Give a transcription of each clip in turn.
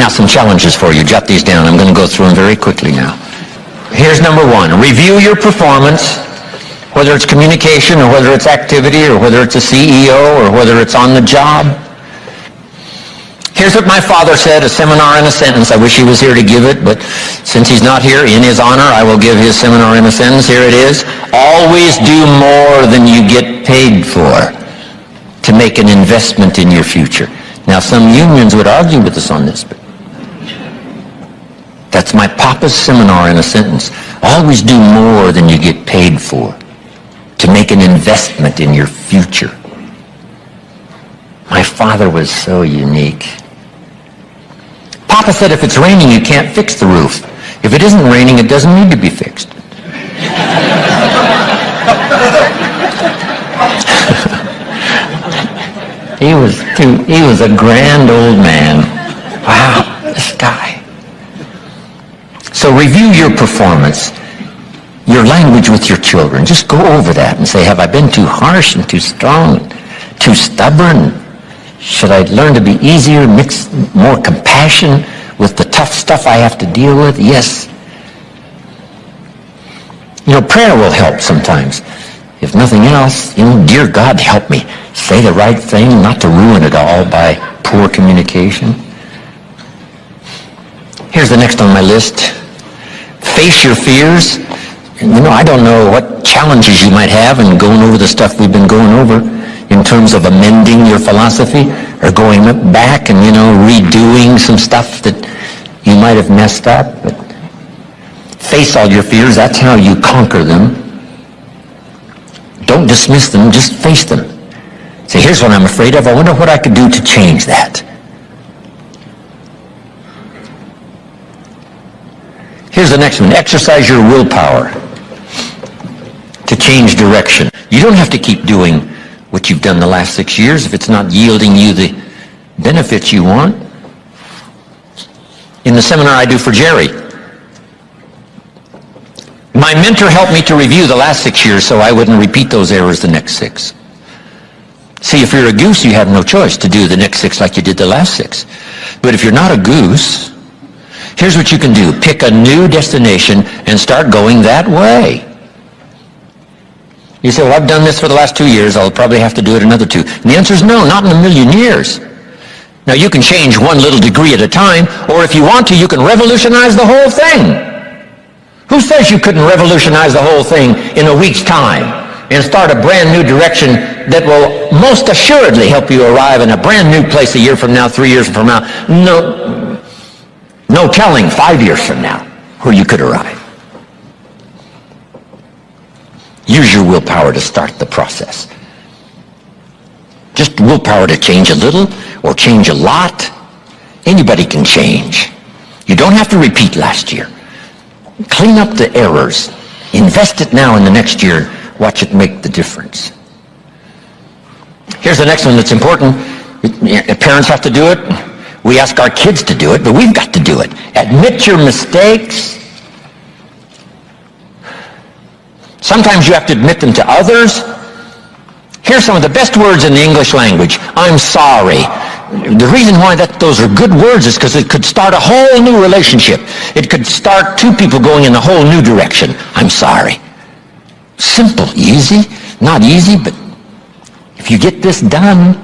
Now, some challenges for you. Jot these down. I'm going to go through them very quickly now. Here's number one. Review your performance, whether it's communication or whether it's activity or whether it's a CEO or whether it's on the job. Here's what my father said, a seminar in a sentence. I wish he was here to give it, but since he's not here, in his honor, I will give his seminar in a sentence. Here it is. Always do more than you get paid for to make an investment in your future. Now, some unions would argue with us on this, but that's my papa's seminar in a sentence. Always do more than you get paid for to make an investment in your future. My father was so unique. Papa said if it's raining, you can't fix the roof. If it isn't raining, it doesn't need to be fixed. He was a grand old man. Wow, this guy. So review your performance, your language with your children. Just go over that and say, have I been too harsh and too strong, too stubborn? Should I learn to be easier, mix more compassion with the tough stuff I have to deal with? Yes. You know, prayer will help sometimes. If nothing else, dear God, help me say the right thing, not to ruin it all by poor communication. Here's the next on my list. Face your fears. I don't know what challenges you might have in going over the stuff we've been going over in terms of amending your philosophy or going back and, redoing some stuff that you might have messed up. But face all your fears. That's how you conquer them. Don't dismiss them. Just face them. Say, here's what I'm afraid of. I wonder what I could do to change that. Here's the next one. Exercise your willpower to change direction. You don't have to keep doing what you've done the last 6 years if it's not yielding you the benefits you want. In the seminar I do for Jerry, my mentor helped me to review the last 6 years so I wouldn't repeat those errors the next 6. See, if you're a goose, you have no choice to do the next 6 like you did the last 6. But if you're not a goose, here's what you can do. Pick a new destination and start going that way. You say, well, I've done this for the last 2 years. I'll probably have to do it another 2. And the answer is no, not in a million years. Now, you can change one little degree at a time, or if you want to, you can revolutionize the whole thing. Who says you couldn't revolutionize the whole thing in a week's time and start a brand new direction that will most assuredly help you arrive in a brand new place a year from now, 3 years from now? No telling 5 years from now where you could arrive. Use your willpower to start the process. Just willpower to change a little or change a lot. Anybody can change. You don't have to repeat last year. Clean up the errors. Invest it now in the next year. Watch it make the difference. Here's the next one that's important. Parents have to do it. We ask our kids to do it, but we've got to do it. Admit your mistakes. Sometimes you have to admit them to others. Here's some of the best words in the English language. I'm sorry. The reason why those are good words is because it could start a whole new relationship. It could start two people going in a whole new direction. I'm sorry. Simple, easy. Not easy, but if you get this done,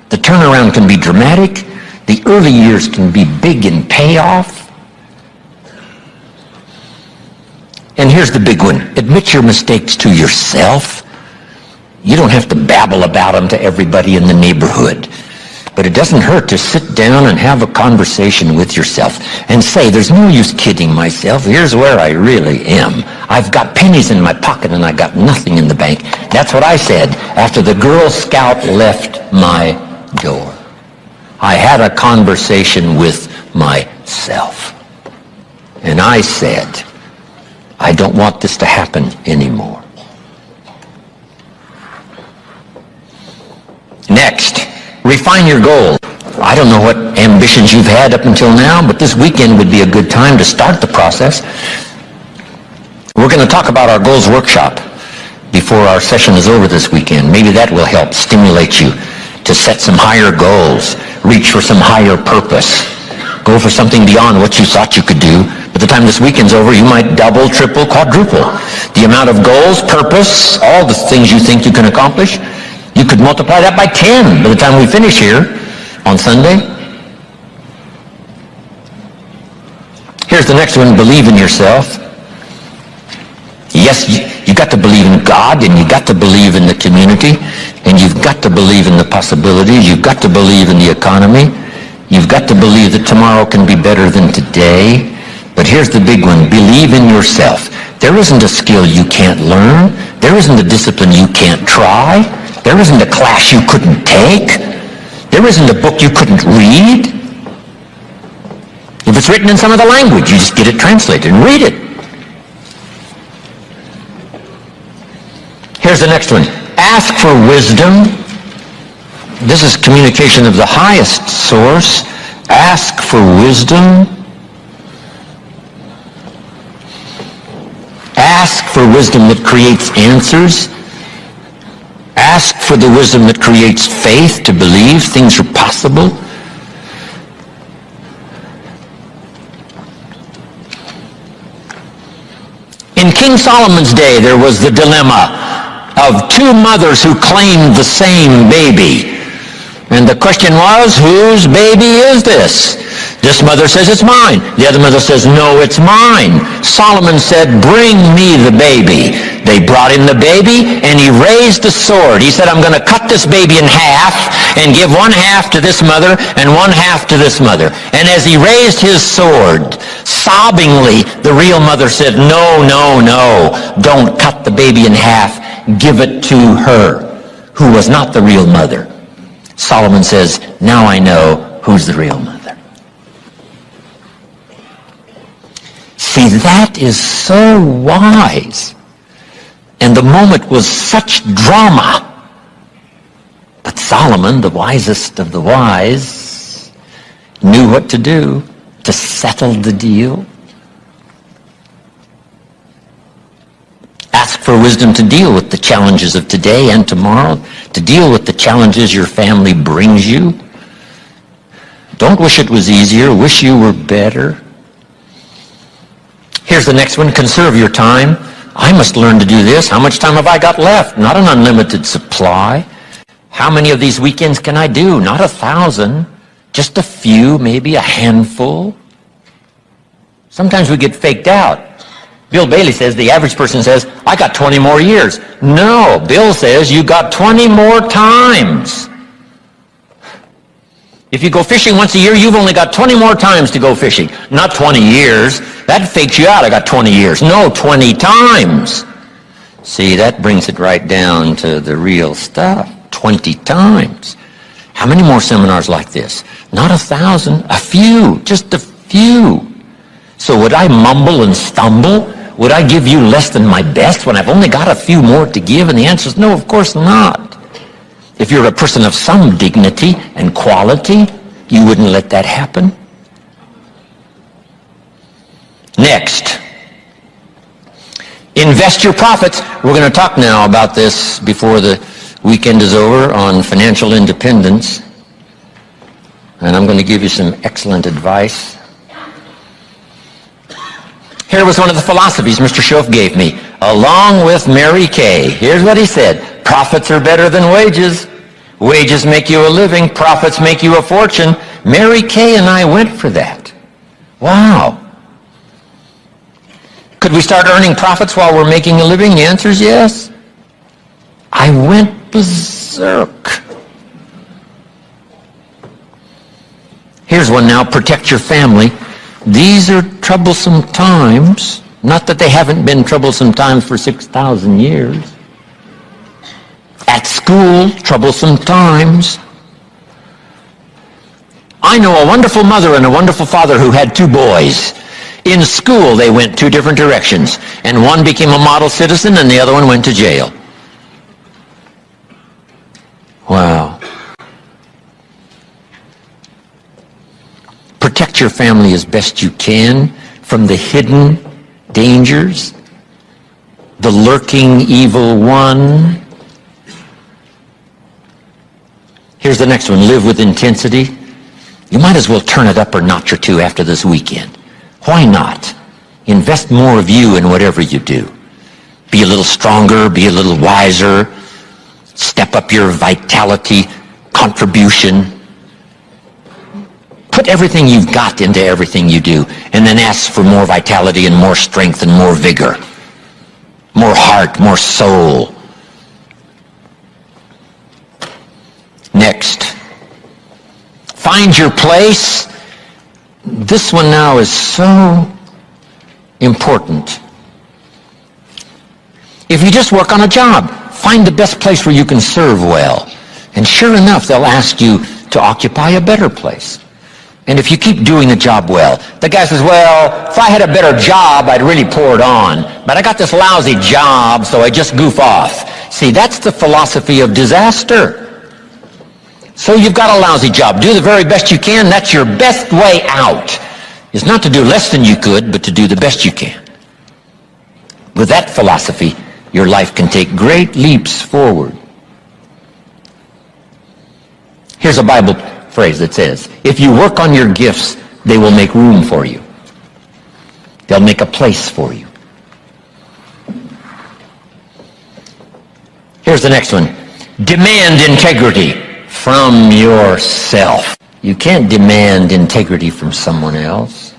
the turnaround can be dramatic. The early years can be big in payoff. And here's the big one. Admit your mistakes to yourself. You don't have to babble about them to everybody in the neighborhood. But it doesn't hurt to sit down and have a conversation with yourself and say, there's no use kidding myself. Here's where I really am. I've got pennies in my pocket and I got nothing in the bank. That's what I said after the Girl Scout left my door. I had a conversation with myself. And I said, I don't want this to happen anymore. Next, refine your goal. I don't know what ambitions you've had up until now, but this weekend would be a good time to start the process. We're going to talk about our goals workshop before our session is over this weekend. Maybe that will help stimulate you to set some higher goals, reach for some higher purpose, go for something beyond what you thought you could do. By the time this weekend's over, you might double, triple, quadruple the amount of goals, purpose, all the things you think you can accomplish. You could multiply that by 10 by the time we finish here on Sunday. Here's the next one, believe in yourself. Yes, you got to believe in God, and you got to believe in the community, and you've got to believe in the possibilities. You've got to believe in the economy. You've got to believe that tomorrow can be better than today. But here's the big one, believe in yourself. There isn't a skill you can't learn. There isn't a discipline you can't try. There isn't a class you couldn't take. There isn't a book you couldn't read. If it's written in some other language, you just get it translated and read it. Here's the next one. Ask for wisdom. This is communication of the highest source. Ask for wisdom. Ask for wisdom that creates answers. Ask for the wisdom that creates faith to believe things are possible. In King Solomon's day, there was the dilemma of two mothers who claimed the same baby. And the question was, whose baby is this? This mother says, it's mine. The other mother says, no, it's mine. Solomon said, bring me the baby. They brought him the baby, and he raised the sword. He said, I'm going to cut this baby in half and give one half to this mother and one half to this mother. And as he raised his sword, sobbingly, the real mother said, no, no, no, don't cut the baby in half. Give it to her, who was not the real mother. Solomon says, now I know who's the real mother. See, that is so wise. And the moment was such drama. But Solomon, the wisest of the wise, knew what to do to settle the deal. Ask for wisdom to deal with the challenges of today and tomorrow, to deal with the challenges your family brings you. Don't wish it was easier. Wish you were better. Here's the next one. Conserve your time. I must learn to do this. How much time have I got left? Not an unlimited supply. How many of these weekends can I do? Not 1,000. Just a few, maybe a handful. Sometimes we get faked out. Bill Bailey says, the average person says, I got 20 more years. No, Bill says, you got 20 more times. If you go fishing once a year, you've only got 20 more times to go fishing. Not 20 years. That fakes you out. I got 20 years. No, 20 times. See, that brings it right down to the real stuff. 20 times. How many more seminars like this? Not 1,000. A few. Just a few. So would I mumble and stumble? Would I give you less than my best when I've only got a few more to give? And the answer is no, of course not. If you're a person of some dignity and quality, you wouldn't let that happen. Next, invest your profits. We're going to talk now about this before the weekend is over on financial independence. And I'm going to give you some excellent advice. Here was one of the philosophies Mr. Schoaf gave me, along with Mary Kay. Here's what he said. Profits are better than wages. Wages make you a living. Profits make you a fortune. Mary Kay and I went for that. Wow. Could we start earning profits while we're making a living? The answer is yes. I went berserk. Here's one now. Protect your family. These are troublesome times. Not that they haven't been troublesome times for 6,000 years. At school, troublesome times. I know a wonderful mother and a wonderful father who had two boys. In school, they went two different directions. And one became a model citizen and the other one went to jail. Wow. Protect your family as best you can from the hidden dangers, the lurking evil one. Here's Here's the next one. Live with intensity. You might as well turn it up a notch or two after this weekend. Why not? Invest more of you in whatever you do. Be a little stronger, be a little wiser, step up your vitality, contribution. Put everything you've got into everything you do, and then ask for more vitality and more strength and more vigor, more heart, more soul. Next, find your place. This one now is so important. If you just work on a job, find the best place where you can serve well. And sure enough, they'll ask you to occupy a better place. And if you keep doing the job well, the guy says, well, if I had a better job, I'd really pour it on. But I got this lousy job, so I just goof off. See, that's the philosophy of disaster. So you've got a lousy job. Do the very best you can. That's your best way out. It's not to do less than you could, but to do the best you can. With that philosophy, your life can take great leaps forward. Here's a Bible phrase that says, if you work on your gifts, they will make room for you. They'll make a place for you. Here's the next one. Demand integrity from yourself. You can't demand integrity from someone else.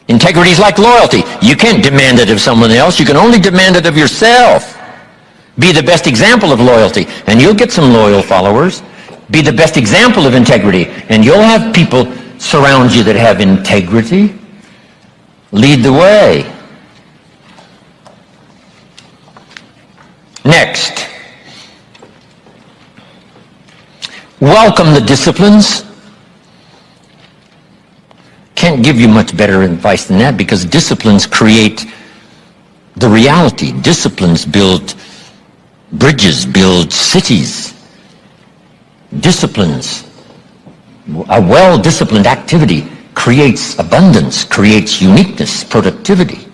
Integrity is like loyalty. You can't demand it of someone else. You can only demand it of yourself. Be the best example of loyalty, and you'll get some loyal followers. Be the best example of integrity, and you'll have people surround you that have integrity. Lead the way. Next, welcome the disciplines. Can't give you much better advice than that, because disciplines create the reality. Disciplines build bridges, build cities. Disciplines, a well-disciplined activity creates abundance, creates uniqueness, productivity.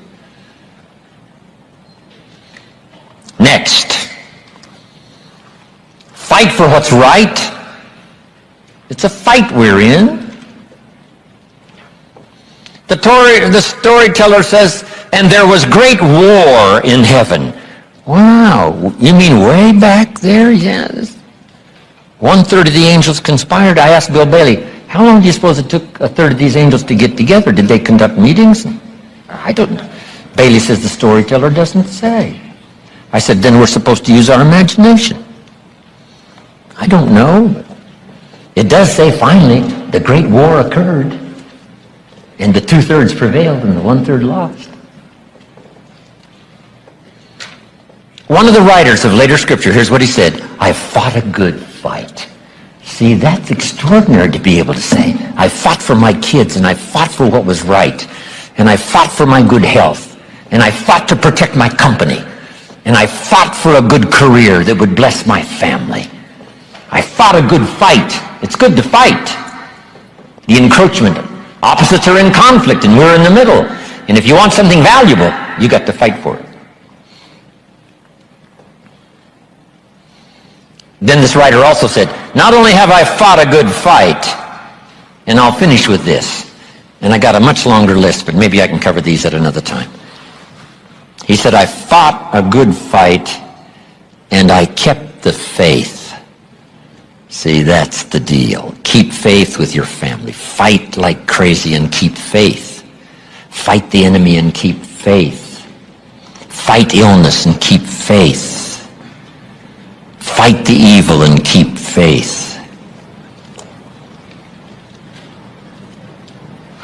Next, fight for what's right. It's a fight we're in. The storyteller says, and there was great war in heaven. Wow, you mean way back there? Yes. 1/3 of the angels conspired. I asked Bill Bailey, how long do you suppose it took 1/3 of these angels to get together? Did they conduct meetings? I don't know. Bailey says the storyteller doesn't say. I said, then we're supposed to use our imagination. I don't know. It does say finally the great war occurred, and the 2/3 prevailed and the 1/3 lost. One of the writers of later scripture, here's what he said, I fought a good fight. See, that's extraordinary to be able to say. I fought for my kids, and I fought for what was right, and I fought for my good health, and I fought to protect my company, and I fought for a good career that would bless my family. I fought a good fight. It's good to fight. The encroachment. Opposites are in conflict, and we're in the middle. And if you want something valuable, you got to fight for it. Then this writer also said, not only have I fought a good fight, and I'll finish with this, and I got a much longer list, but maybe I can cover these at another time. He said, I fought a good fight, and I kept the faith. See, that's the deal. Keep faith with your family. Fight like crazy and keep faith. Fight the enemy and keep faith. Fight illness and keep faith. Fight the evil and keep faith.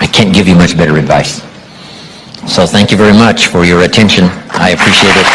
I can't give you much better advice. So thank you very much for your attention. I appreciate it.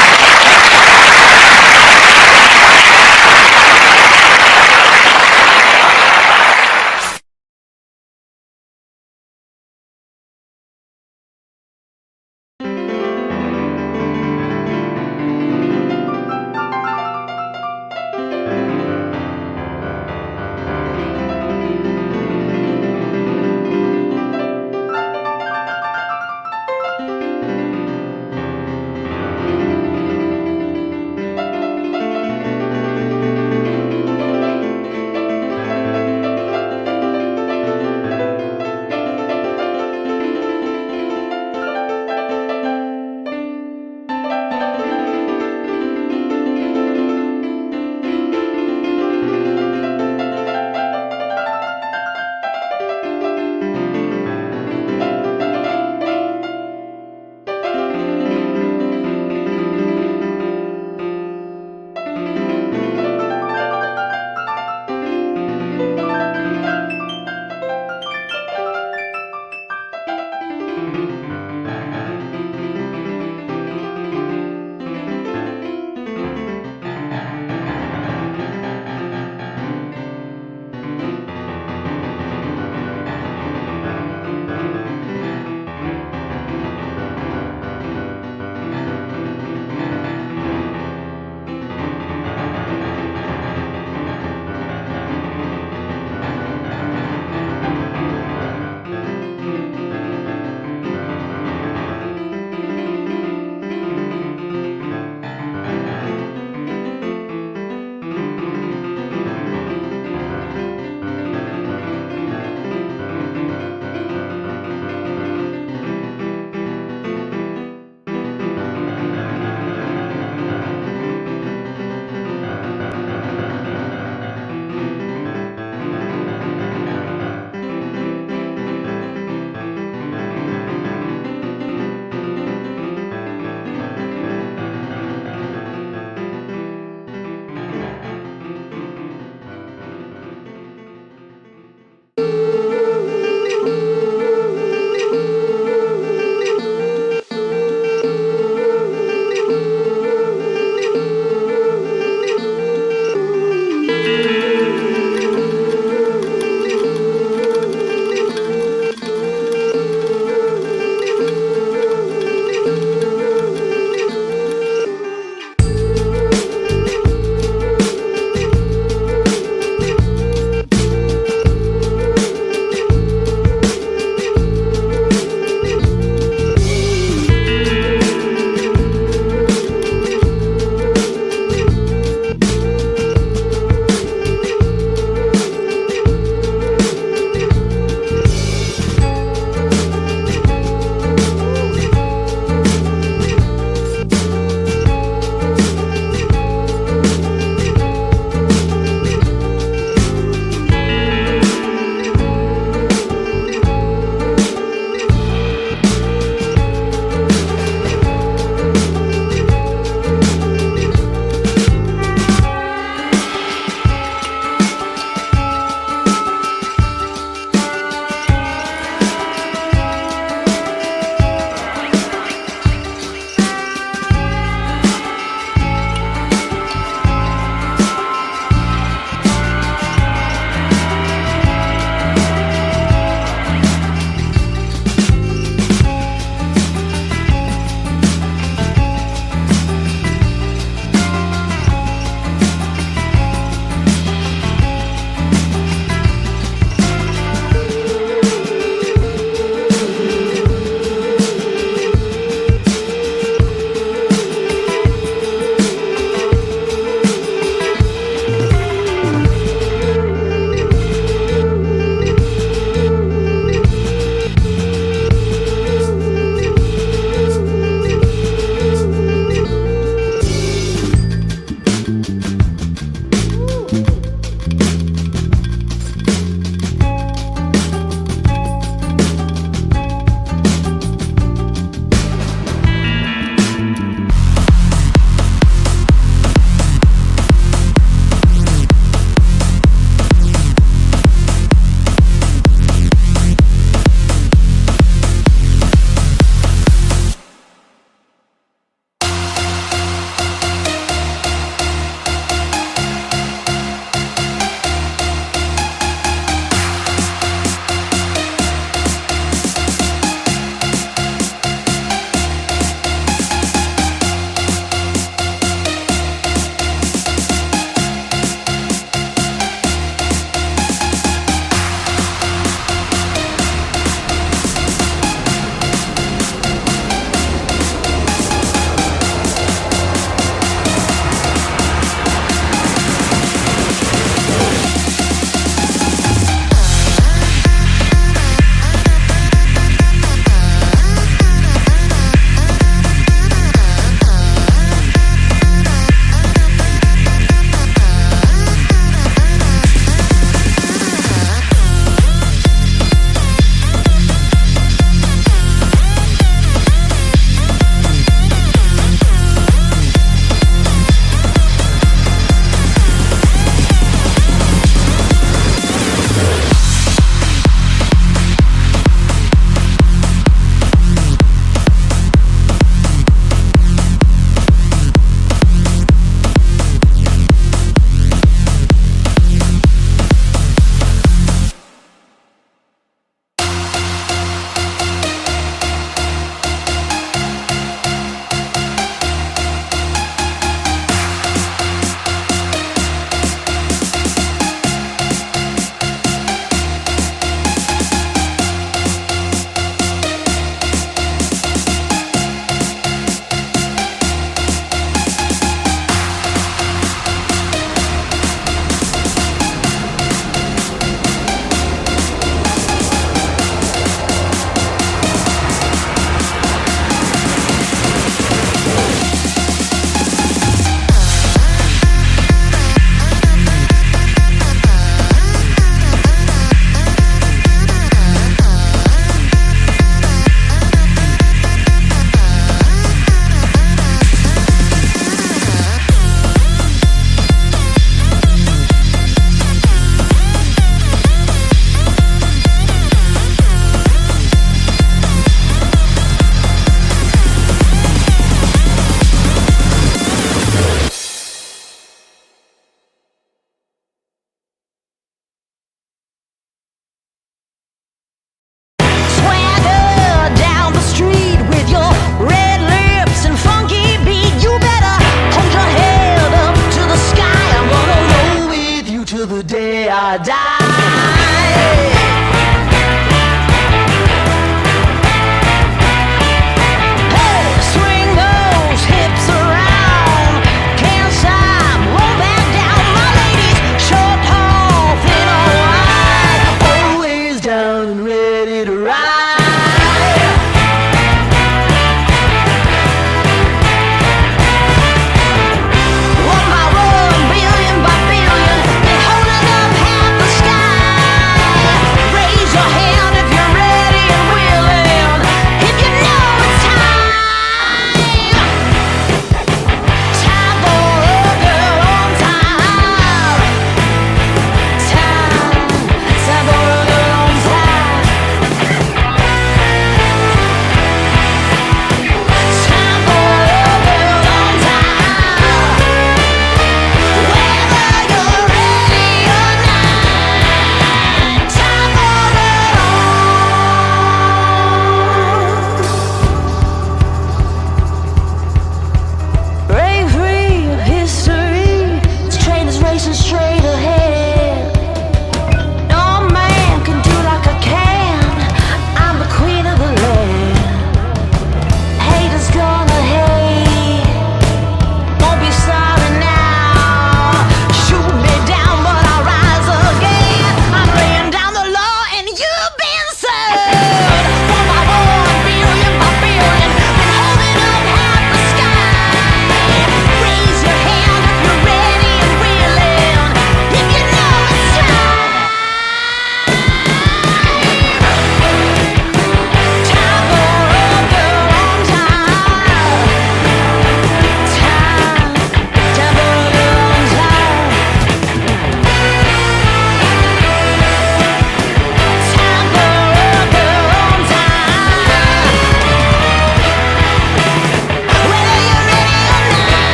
die.